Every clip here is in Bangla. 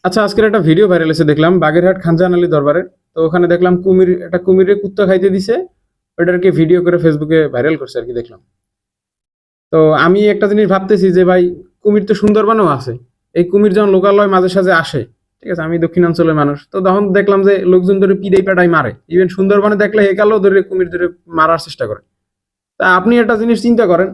আচ্ছা, আজকের একটা ভিডিও ভাইরাল হয়েছে দেখলাম বাগেরহাট খানজাহান আলী দরবারে। তো ওখানে দেখলাম একটা কুমিরে কুত্তা খাইতে দিছে, ওটাকে ভিডিও করে ফেসবুকে ভাইরাল করছে আর কি দেখলাম। তো আমি একটা জিনিস ভাবতেছি যে ভাই, কুমির তো সুন্দরবনেও আছে। এই কুমির যখন লোকালয় মাঝে সাঝে আসে, ঠিক আছে, আমি দক্ষিণাঞ্চলের মানুষ, তো তখন দেখলাম যে লোকজন ধরে পিড়াই পেটাই মারে, ইভেন সুন্দরবনে দেখলে হেকালেও ধরে কুমির ধরে মারার চেষ্টা করে। তা আপনি একটা জিনিস চিন্তা করেন,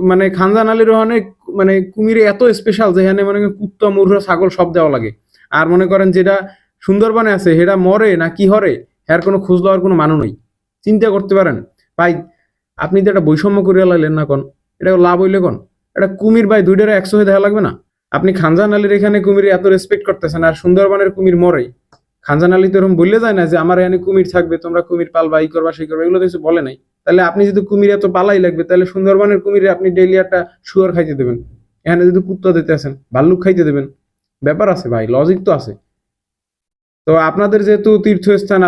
মানে খানজাহান আলীর ওখানে মানে কুমিরে এত স্পেশাল যেখানে মনে করেন কুত্তা মুরগা ছাগল সব দেওয়া লাগে। আর মনে করেন যেটা সুন্দরবনে আছে সেটা মরে না কি হরে, এর কোনো খোঁজ লওয়ার কোনো মানুষ নেই। চিন্তা করতে পারেন ভাই, আপনি তো একটা বৈষম্য করিয়া লাইলেন না কোন, এটা লাভ হইলে কোন? এটা কুমির ভাই দুইটারে একশো হয়ে দেখা লাগবে না? আপনি খানজাহান আলীর এখানে কুমির এত রেসপেক্ট করতেছেন, আর সুন্দরবনের কুমির মরে। খানজাহান আলী তো এরকম বললে যায় না যে আমার এখানে কুমির থাকবে, তোমরা কুমির পালবা, এই করবা সেই করবা, এগুলো তো কিছু বলে নাই। তাহলে আপনি যদি কুমির এত পালাই লাগবে, তাহলে সুন্দরবনের কুমিরে আপনি ডেইলি একটা শুয়ার খাইতে দেবেন, এখানে যদি কুত্তা দিতে আছেন ভাল্লুক খাইতে দেবেন। ব্যাপার আছে ভাই, লজিক তো আছে। তো আপনাদের যেহেতু তীর্থস্থান,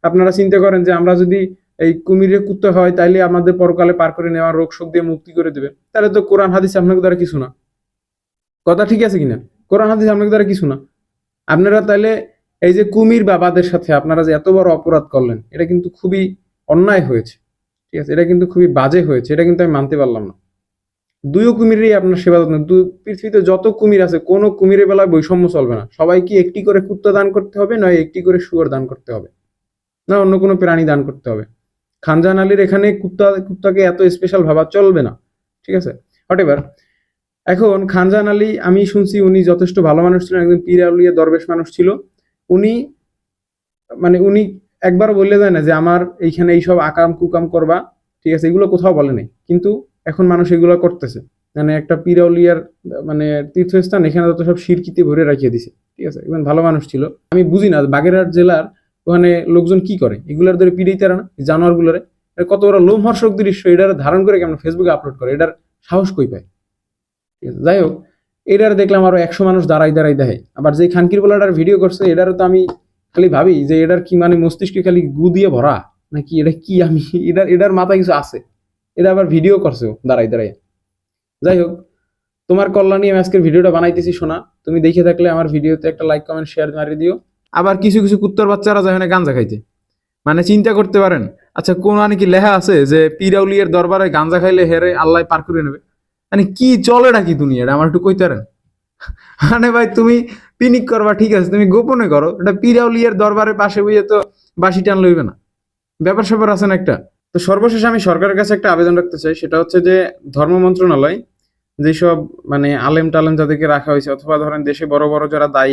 আপনারা চিন্তা করেন যে আমরা যদি এই কুমিরে কুত্তা হয় তাইলে আমাদের পরকালে পার করে নেওয়া রোগ শোক দিয়ে মুক্তি করে দেবে, তাহলে তো কোরআন হাদিস আপনাকে দ্বারা কিছু না। কথা ঠিক আছে কিনা? কোরআন হাদিস আপনাকে দ্বারা কিছু না। আপনারা তাইলে এই যে কুমির বাবাদের সাথে আপনারা যে এত বড় অপরাধ করলেন, এটা কিন্তু খুবই অন্যায় হয়েছে। ঠিক আছে, এটা কিন্তু খুবই বাজে হয়েছে, এটা কিন্তু আমি মানতে পারলাম না। দুইও কুমিরেরই আপনার সেবা যত্ন, পৃথিবীতে যত কুমির আছে কোনো কুমিরের বেলায় বৈষম্য চলবে না। সবাইকে একটি করে কুত্তা দান করতে হবে, নয় একটি করে শুয়োর দান করতে হবে, না অন্য কোনো প্রাণী দান করতে হবে। খানজাহান আলীর এখানে কুত্তাকে এত স্পেশাল ভাবা চলবে না। ঠিক আছে, হোয়াট। এখন খানজাহান আলী, আমি শুনছি উনি যথেষ্ট ভালো মানুষ ছিলেন, একজন পীর আউলিয়া দরবেশ মানুষ ছিল। উনি উনি একবার বললে যায় না যে আমার এইখানে এইসব আকাম কুকাম করবা, ঠিক আছে, এগুলো কোথাও বলে নাই, কিন্তু এখন মানুষ এগুলো করতেছে। মানে একটা পীর আউলিয়ার তীর্থস্থান, এখানে যত সব শিরকিতে ভরে রাখিয়ে দিছে। ঠিক আছে, একজন ভালো মানুষ ছিল। আমি বুঝি না বাগেরহাট জেলার ওখানে লোকজন কি করে, এগুলার ধরে পিড়াইতে না জানোয়ার গুলোরে। কত বড় লোমহর্ষক দৃশ্য, এটার ধারণ করে কেমন ফেসবুকে আপলোড করে, এটার সাহস কই পায়? ঠিক আছে, যাই হোক, এটার দেখলাম আরো 100 মানুষ দাঁড়াই দাঁড়াই দেখে। আবার যে খানকির বলাটার ভিডিও করছে, এটারও তো আমি খালি ভাবি যে এটার কি মস্তিষ্কে খালি গু দিয়ে ভরা নাকি, এটা কি? আমি এটার মাথায় কিছু আছে? এটা আবার ভিডিও করছে দাঁড়াই দাঁড়াই। যাই হোক, তোমার কল্যাণে আমি আজকের ভিডিওটা বানাইতেছি শোনা। তুমি দেখে থাকলে আমার ভিডিওতে একটা লাইক কমেন্ট শেয়ার মারিয়ে দিও। আবার কিছু কিছু কুত্তর বাচ্চারা যায় গাঞ্জা খাইতে, মানে চিন্তা করতে পারেন। আচ্ছা, কোন কি লেখা আছে যে পিরাউলিয়ার দরবারে গাঞ্জা খাইলে হেরে আল্লাহ পার করে নেবে? মানে কি চলেটা কি দুনিয়াটা, আমার একটু কইতে পারেন? মানে ভাই, তুমি পিনিক করবা ঠিক আছে, তুমি গোপনে করো, এটা পিরাউলিয়ার দরবারের পাশে বইয়ে তো বাসি টান লইবে না। ব্যাপার স্যাপার আছে না একটা। তো সর্বশেষ আমি সরকারের কাছে একটা আবেদন রাখতে চাই, সেটা হচ্ছে যে ধর্ম মন্ত্রণালয় যেসব আলেম টালেম যাদেরকে রাখা হয়েছে, অথবা ধরেন দেশে বড় বড় যারা দায়ী